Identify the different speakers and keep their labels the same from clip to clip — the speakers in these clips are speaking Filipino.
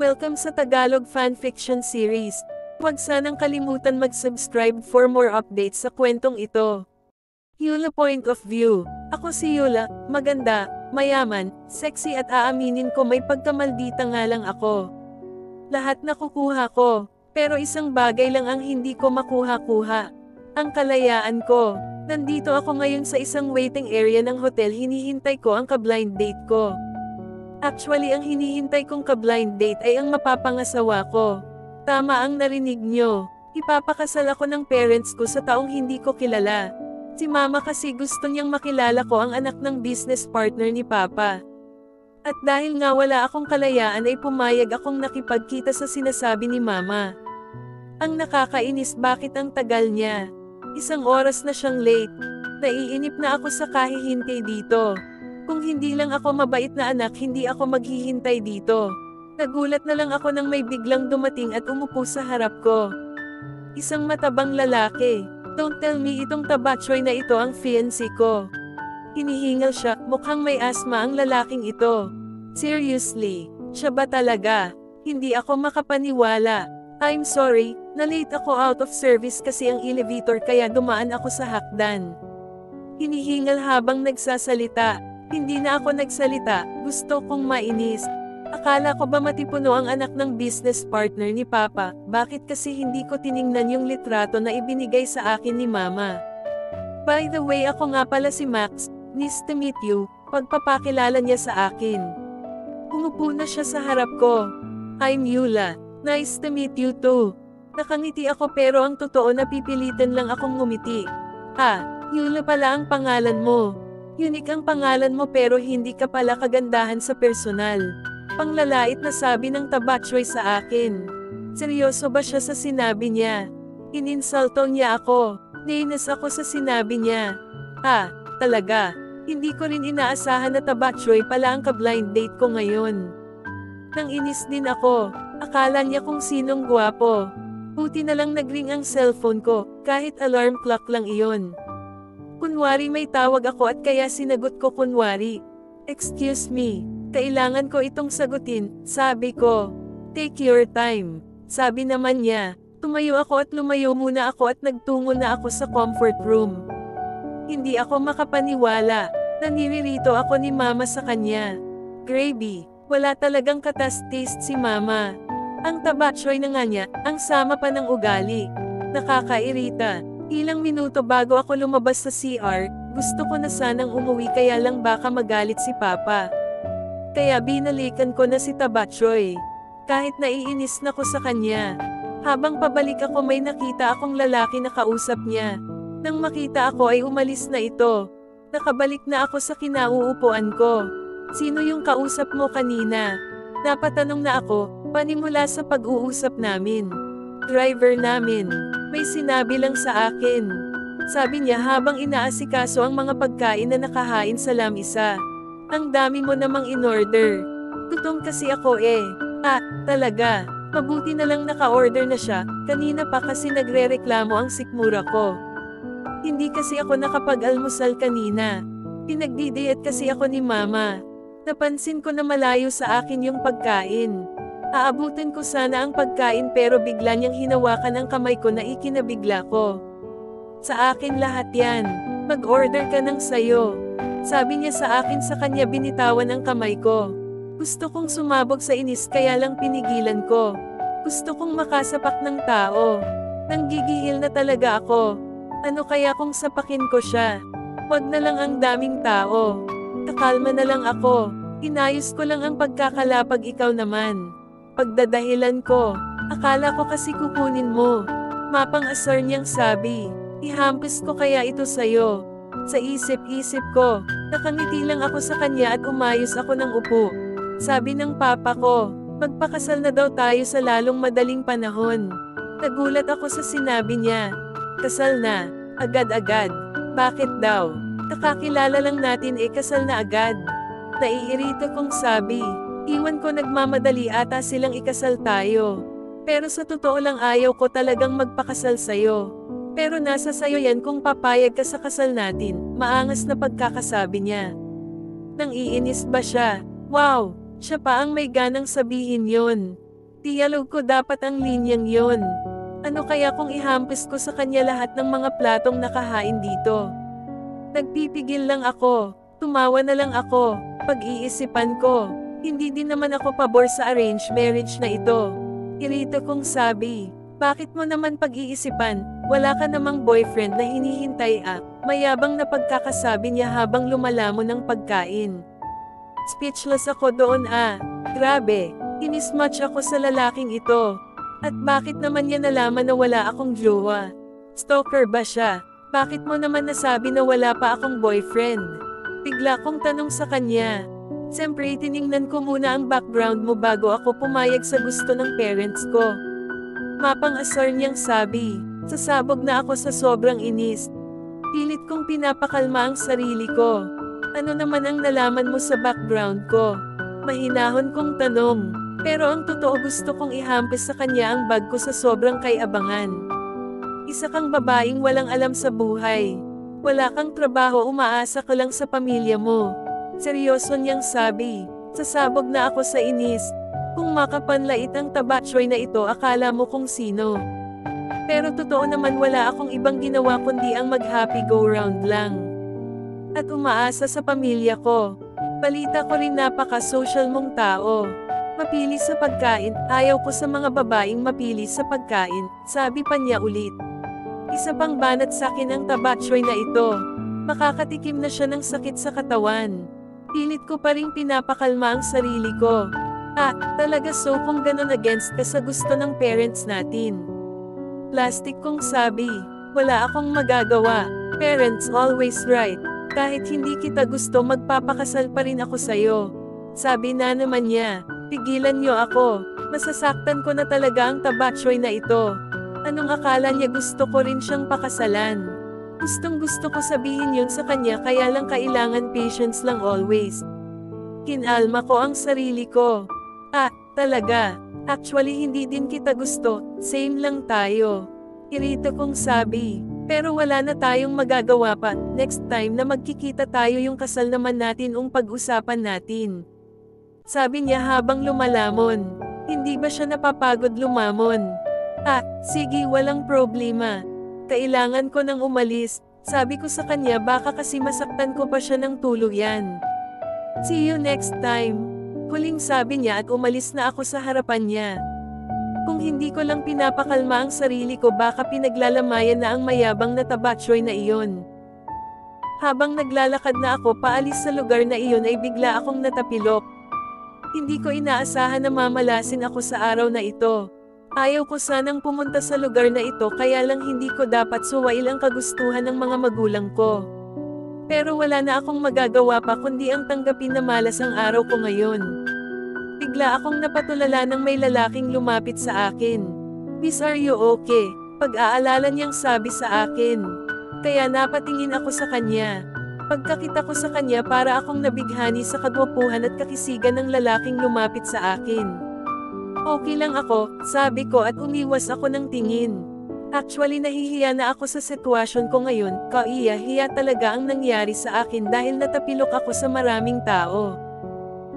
Speaker 1: Welcome sa Tagalog Fanfiction Series. Huwag sanang kalimutan mag-subscribe for more updates sa kwentong ito. Yula Point of View. Ako si Yula, maganda, mayaman, sexy at aaminin ko may pagkamaldita nga lang ako. Lahat nakukuha ko, pero isang bagay lang ang hindi ko makuha-kuha. Ang kalayaan ko. Nandito ako ngayon sa isang waiting area ng hotel, hinihintay ko ang ka-blind date ko. Actually, ang hinihintay kong ka-blind date ay ang mapapangasawa ko. Tama ang narinig nyo. Ipapakasal ako ng parents ko sa taong hindi ko kilala. Si mama kasi gusto niyang makilala ko ang anak ng business partner ni papa. At dahil nga wala akong kalayaan ay pumayag akong nakipagkita sa sinasabi ni mama. Ang nakakainis, bakit ang tagal niya? 1 oras na siyang late. Naiinip na ako sa kahihintay dito. Kung hindi lang ako mabait na anak, hindi ako maghihintay dito. Nagulat na lang ako nang may biglang dumating at umupo sa harap ko. Isang matabang lalaki. Don't tell me itong tabatsoy na ito ang fiancé ko. Hinihingal siya, mukhang may asma ang lalaking ito. Seriously, siya ba talaga? Hindi ako makapaniwala. I'm sorry, na-late ako out of service kasi ang elevator kaya dumaan ako sa hakdan. Hinihingal habang nagsasalita. Hindi na ako nagsalita, gusto kong mainis. Akala ko ba matipuno ang anak ng business partner ni Papa, bakit kasi hindi ko tiningnan yung litrato na ibinigay sa akin ni Mama? By the way, ako nga pala si Max, nice to meet you, pagpapakilala niya sa akin. Umupo na siya sa harap ko. I'm Yula, nice to meet you too. Nakangiti ako pero ang totoo napipilitan lang akong ngumiti. Yula pala ang pangalan mo. Unique ang pangalan mo pero hindi ka pala kagandahan sa personal. Panglalait na sabi ng tabatsoy sa akin. Seryoso ba siya sa sinabi niya? Ininsulto niya ako. Nainis ako sa sinabi niya. Talaga. Hindi ko rin inaasahan na tabatsoy pala ang ka-blind date ko ngayon. Nang inis din ako. Akala niya kung sinong gwapo. Buti na lang nagring ang cellphone ko, kahit alarm clock lang iyon. Kunwari may tawag ako at kaya sinagot ko kunwari. Excuse me, kailangan ko itong sagutin, sabi ko. Take your time, sabi naman niya. Tumayo ako at lumayo muna ako at nagtungo na ako sa comfort room. Hindi ako makapaniwala, naninirito ako ni mama sa kanya. Gravy, wala talagang katas-taste si mama. Ang tabatsoy na nga niya, ang sama pa ng ugali. Nakakairita. Ilang minuto bago ako lumabas sa CR, gusto ko na sanang umuwi kaya lang baka magalit si Papa. Kaya binalikan ko na si Tabatsoy. Kahit naiinis na ko sa kanya. Habang pabalik ako may nakita akong lalaki na kausap niya. Nang makita ako ay umalis na ito. Nakabalik na ako sa kinauupuan ko. Sino yung kausap mo kanina? Napatanong na ako, panimula sa pag-uusap namin. Driver namin. May sinabi lang sa akin. Sabi niya habang inaasikaso ang mga pagkain na nakahain sa lamisa. Ang dami mo namang in-order. Gutom kasi ako talaga. Mabuti na lang naka-order na siya, kanina pa kasi nagre-reklamo ang sikmura ko. Hindi kasi ako nakapag-almusal kanina. Pinagdidiyet kasi ako ni Mama. Napansin ko na malayo sa akin yung pagkain. Aabutin ko sana ang pagkain pero bigla niyang hinawakan ang kamay ko na ikinabigla ko. Sa akin lahat yan. Mag-order ka ng sayo. Sabi niya sa akin, sa kanya binitawan ang kamay ko. Gusto kong sumabog sa inis kaya lang pinigilan ko. Gusto kong makasapak ng tao. Nanggigihil na talaga ako. Ano kaya kung sapakin ko siya? Wag na lang ang daming tao. Kakalma na lang ako. Inayos ko lang ang pagkakalapag, ikaw naman. Pagdadahilan ko, akala ko kasi kukunin mo. Mapang-asar niyang sabi, ihampis ko kaya ito sayo. Sa isip-isip ko, nakangiti lang ako sa kanya at umayos ako ng upo. Sabi ng papa ko, magpakasal na daw tayo sa lalong madaling panahon. Nagulat ako sa sinabi niya. Kasal na, agad-agad. Bakit daw? Kakakilala lang natin kasal na agad. Naiirito kong sabi. Iwan ko, nagmamadali ata silang ikasal tayo. Pero sa totoo lang ayaw ko talagang magpakasal sayo. Pero nasa sayo yan kung papayag ka sa kasal natin, maangas na pagkakasabi niya. Nang iinis ba siya? Wow! Siya pa ang may ganang sabihin yon. Dialog ko dapat ang linyang yon. Ano kaya kung ihampis ko sa kanya lahat ng mga platong nakahain dito? Nagpipigil lang ako. Tumawa na lang ako. Pag-iisipan ko. Hindi din naman ako pabor sa arranged marriage na ito. Irito kong sabi. Bakit mo naman pag-iisipan? Wala ka namang boyfriend na hinihintay ah. Mayabang na pagkakasabi niya habang lumalamon ng pagkain. Speechless ako doon ah. Grabe. Inismatch ako sa lalaking ito. At bakit naman niya nalaman na wala akong jowa? Stalker ba siya? Bakit mo naman nasabi na wala pa akong boyfriend? Bigla kong tanong sa kanya. Siyempre tiningnan ko muna ang background mo bago ako pumayag sa gusto ng parents ko. Mapang-asar niyang sabi. Sasabog na ako sa sobrang inis. Pilit kong pinapakalma ang sarili ko. Ano naman ang nalaman mo sa background ko? Mahinahon kong tanong. Pero ang totoo gusto kong ihampis sa kanya ang bag ko sa sobrang kay-abangan. Isa kang babaeng walang alam sa buhay. Wala kang trabaho, umaasa ka lang sa pamilya mo. Seryoso niyang sabi. Sasabog na ako sa inis. Kung makapanlait ang tabatsoy na ito akala mo kung sino. Pero totoo naman wala akong ibang ginawa kundi ang mag-happy go round lang. At umaasa sa pamilya ko. Balita ko rin napaka-social mong tao. Mapili sa pagkain, ayaw ko sa mga babaeng mapili sa pagkain, sabi pa niya ulit. Isa pang banat sa akin ang tabatsoy na ito. Makakatikim na siya ng sakit sa katawan. Pilit ko pa rin pinapakalma ang sarili ko. Ah, talaga so kung ganun against ka sa gusto ng parents natin. Plastic kong sabi, wala akong magagawa. Parents always right. Kahit hindi kita gusto magpapakasal pa rin ako sa'yo. Sabi na naman niya. Pigilan niyo ako. Masasaktan ko na talaga ang tabatsoy na ito. Anong akala niya gusto ko rin siyang pakasalan? Gustong gusto ko sabihin yun sa kanya kaya lang kailangan patience lang always. Kinalma ko ang sarili ko. Ah, talaga. Actually hindi din kita gusto. Same lang tayo. Irito kong sabi. Pero wala na tayong magagawa pa. Next time na magkikita tayo yung kasal naman natin pag-usapan natin. Sabi niya habang lumalamon. Hindi ba siya napapagod lumamon? Ah, sige walang problema. Kailangan ko nang umalis. Sabi ko sa kanya baka kasi masaktan ko pa siya ng tuluyan. See you next time. Huling sabi niya at umalis na ako sa harapan niya. Kung hindi ko lang pinapakalma ang sarili ko baka pinaglalamayan na ang mayabang na tabatsoy na iyon. Habang naglalakad na ako paalis sa lugar na iyon ay bigla akong natapilok. Hindi ko inaasahan na mamalasin ako sa araw na ito. Ayaw ko sanang pumunta sa lugar na ito kaya lang hindi ko dapat suwail ang kagustuhan ng mga magulang ko. Pero wala na akong magagawa pa kundi ang tanggapin na malas ang araw ko ngayon. Bigla akong napatulala nang may lalaking lumapit sa akin. Miss, are you okay? Pag-aalala niyang sabi sa akin. Kaya napatingin ako sa kanya. Pagkakita ko sa kanya para akong nabighani sa kagwapuhan at kakisigan ng lalaking lumapit sa akin. Okay lang ako, sabi ko at umiwas ako ng tingin. Actually nahihiya na ako sa sitwasyon ko ngayon, kaiya-hiya talaga ang nangyari sa akin dahil natapilok ako sa maraming tao.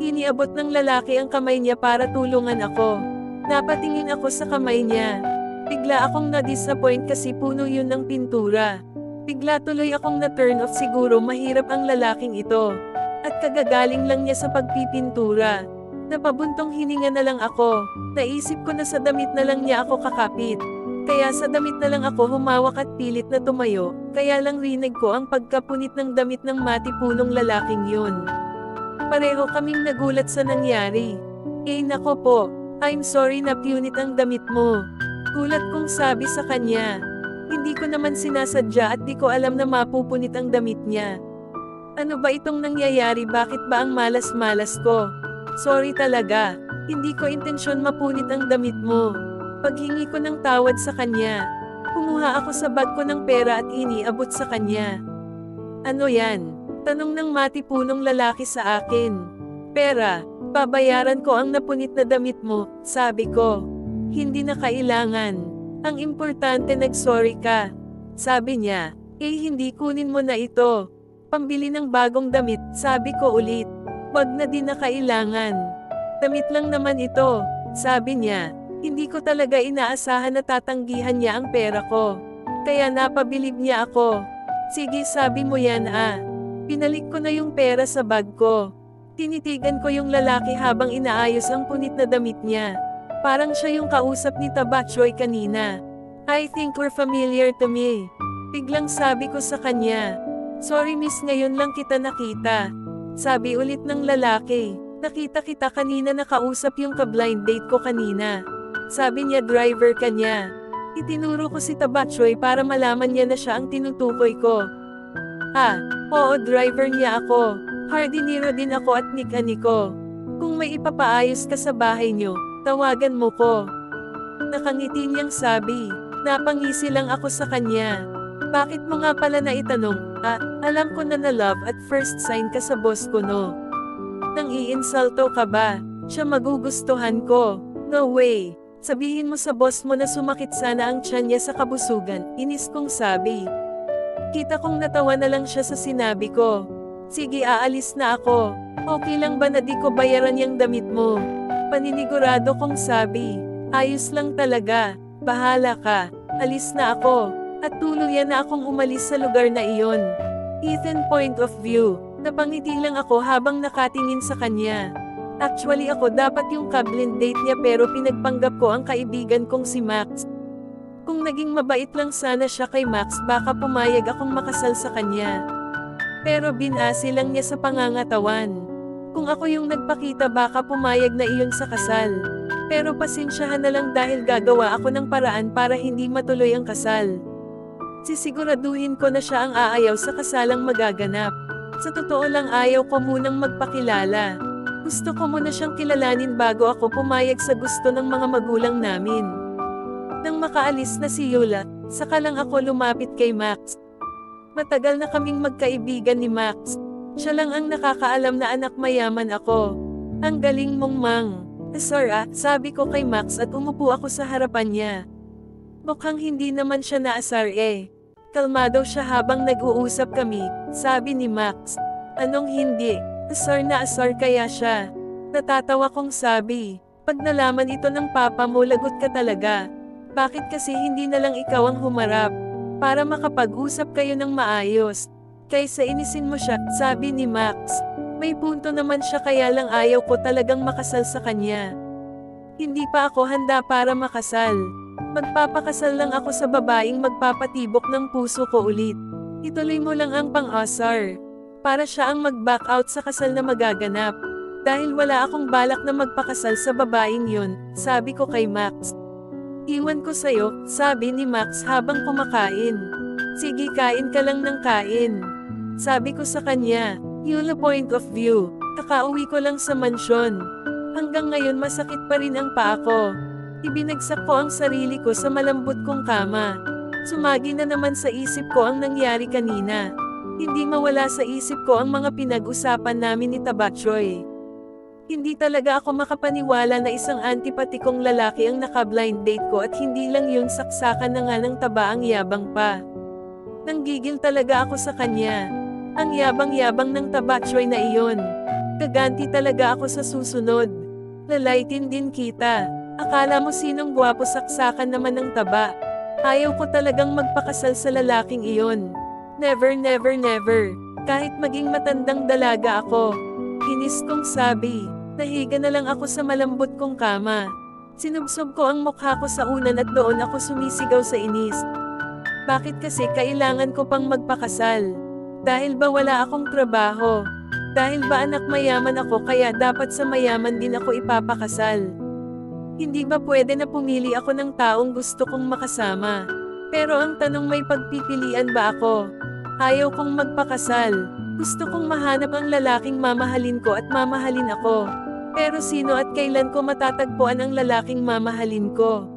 Speaker 1: Iniabot ng lalaki ang kamay niya para tulungan ako. Napatingin ako sa kamay niya. Bigla akong na-disappoint kasi puno yun ng pintura. Bigla tuloy akong na-turn off siguro mahirap ang lalaking ito. At kagagaling lang niya sa pagpipintura. Napabuntong hininga na lang ako. Naisip ko na sa damit na lang niya ako kakapit. Kaya sa damit na lang ako humawak at pilit na tumayo. Kaya lang rinig ko ang pagkapunit ng damit ng matipunong lalaking yun. Pareho kaming nagulat sa nangyari. Eh nako po, I'm sorry na punit ang damit mo. Gulat kong sabi sa kanya. Hindi ko naman sinasadya at di ko alam na mapupunit ang damit niya. Ano ba itong nangyayari? Bakit ba ang malas-malas ko? Sorry talaga. Hindi ko intensyon mapunit ang damit mo. Paghingi ko ng tawad sa kanya. Kumuha ako sa bag ko ng pera at iniabot sa kanya. Ano yan? Tanong ng matipunong lalaki sa akin. Pera, babayaran ko ang napunit na damit mo, sabi ko. Hindi na kailangan. Ang importante nag-sorry ka. Sabi niya, hindi kunin mo na ito. Pambili ng bagong damit, sabi ko ulit. Wag na din na kailangan. Damit lang naman ito. Sabi niya, hindi ko talaga inaasahan na tatanggihan niya ang pera ko. Kaya napabilib niya ako. Sige, sabi mo yan ah. Pinalik ko na yung pera sa bag ko. Tinitigan ko yung lalaki habang inaayos ang punit na damit niya. Parang siya yung kausap ni Tabachoy kanina. I think we're familiar to me. Biglang sabi ko sa kanya. Sorry miss, ngayon lang kita nakita. Sabi ulit ng lalaki. Nakita kita kanina, nakausap yung ka-blind date ko kanina. Sabi niya driver ka niya. Itinuro ko si Tabachoy para malaman niya na siya ang tinutukoy ko. Ah, oo, driver niya ako. Hardinero din ako at nikani ko. Kung may ipapaayos ka sa bahay niyo, tawagan mo ko. Nakangiti niyang sabi. Napangisi lang ako sa kanya. Bakit mo nga pala naitanong? Ah, alam ko na love at first sign ka sa boss ko no. Nang iinsulto ka ba? Siya magugustuhan ko. No way. Sabihin mo sa boss mo na sumakit sana ang tiyan niya sa kabusugan, inis kong sabi. Kita kong natawa na lang siya sa sinabi ko. Sige, aalis na ako. Okay lang ba na di ko bayaran yung damit mo? Paninigurado kong sabi. Ayos lang talaga. Bahala ka. Alis na ako. At tuluyan na akong umalis sa lugar na iyon. Ethan point of view. Napangiti lang ako habang nakatingin sa kanya. Actually ako dapat yung ka-blind date niya, pero pinagpanggap ko ang kaibigan kong si Max. Kung naging mabait lang sana siya kay Max, baka pumayag akong makasal sa kanya. Pero binasi lang niya sa pangangatawan. Kung ako yung nagpakita, baka pumayag na iyon sa kasal. Pero pasensyahan na lang dahil gagawa ako ng paraan para hindi matuloy ang kasal. Sisiguraduhin ko na siya ang aayaw sa kasalang magaganap. Sa totoo lang, ayaw ko munang magpakilala. Gusto ko muna siyang kilalanin bago ako pumayag sa gusto ng mga magulang namin. Nang makaalis na si Yola, saka lang ako lumapit kay Max. Matagal na kaming magkaibigan ni Max. Siya lang ang nakakaalam na anak mayaman ako. Ang galing mong mang. Sir sabi ko kay Max at umupo ako sa harapan niya. Mukhang hindi naman siya naasar eh. Kalmado siya habang nag-uusap kami, sabi ni Max. Anong hindi? Asar na asar kaya siya. Natatawa kong sabi. Pag nalaman ito ng papa mo, lagot ka talaga. Bakit kasi hindi na lang ikaw ang humarap? Para makapag-usap kayo ng maayos. Kaysa inisin mo siya, sabi ni Max. May punto naman siya, kaya lang ayaw ko talagang makasal sa kanya. Hindi pa ako handa para makasal. Magpapakasal lang ako sa babaeng magpapatibok ng puso ko ulit. Ituloy mo lang ang pang-asar. Para siya ang mag-back out sa kasal na magaganap. Dahil wala akong balak na magpakasal sa babaeng yun, sabi ko kay Max. Iwan ko sa'yo, sabi ni Max habang kumakain. Sige, kain ka lang ng kain. Sabi ko sa kanya, Yula point of view, kakauwi ko lang sa mansyon. Hanggang ngayon masakit pa rin ang paa ko. Ibinagsak ko ang sarili ko sa malambot kong kama. Sumagi na naman sa isip ko ang nangyari kanina. Hindi mawala sa isip ko ang mga pinag-usapan namin ni Tabachoy. Hindi talaga ako makapaniwala na isang antipatikong lalaki ang naka-blind date ko, at hindi lang yun, saksakan na nga ng taba, ang yabang pa. Nanggigil talaga ako sa kanya. Ang yabang-yabang ng Tabachoy na iyon. Gaganti talaga ako sa susunod. Lalaitin din kita. Akala mo sinong gwapo, saksakan naman ng taba. Ayaw ko talagang magpakasal sa lalaking iyon. Never, never, never. Kahit maging matandang dalaga ako. Inis kong sabi. Nahiga na lang ako sa malambot kong kama. Sinubsob ko ang mukha ko sa unan at doon ako sumisigaw sa inis. Bakit kasi kailangan ko pang magpakasal? Dahil ba wala akong trabaho? Dahil ba anak mayaman ako, kaya dapat sa mayaman din ako ipapakasal? Hindi ba pwede na pumili ako ng taong gusto kong makasama? Pero ang tanong, may pagpipilian ba ako? Ayaw kong magpakasal. Gusto kong mahanap ang lalaking mamahalin ko at mamahalin ako. Pero sino at kailan ko matatagpuan ang lalaking mamahalin ko?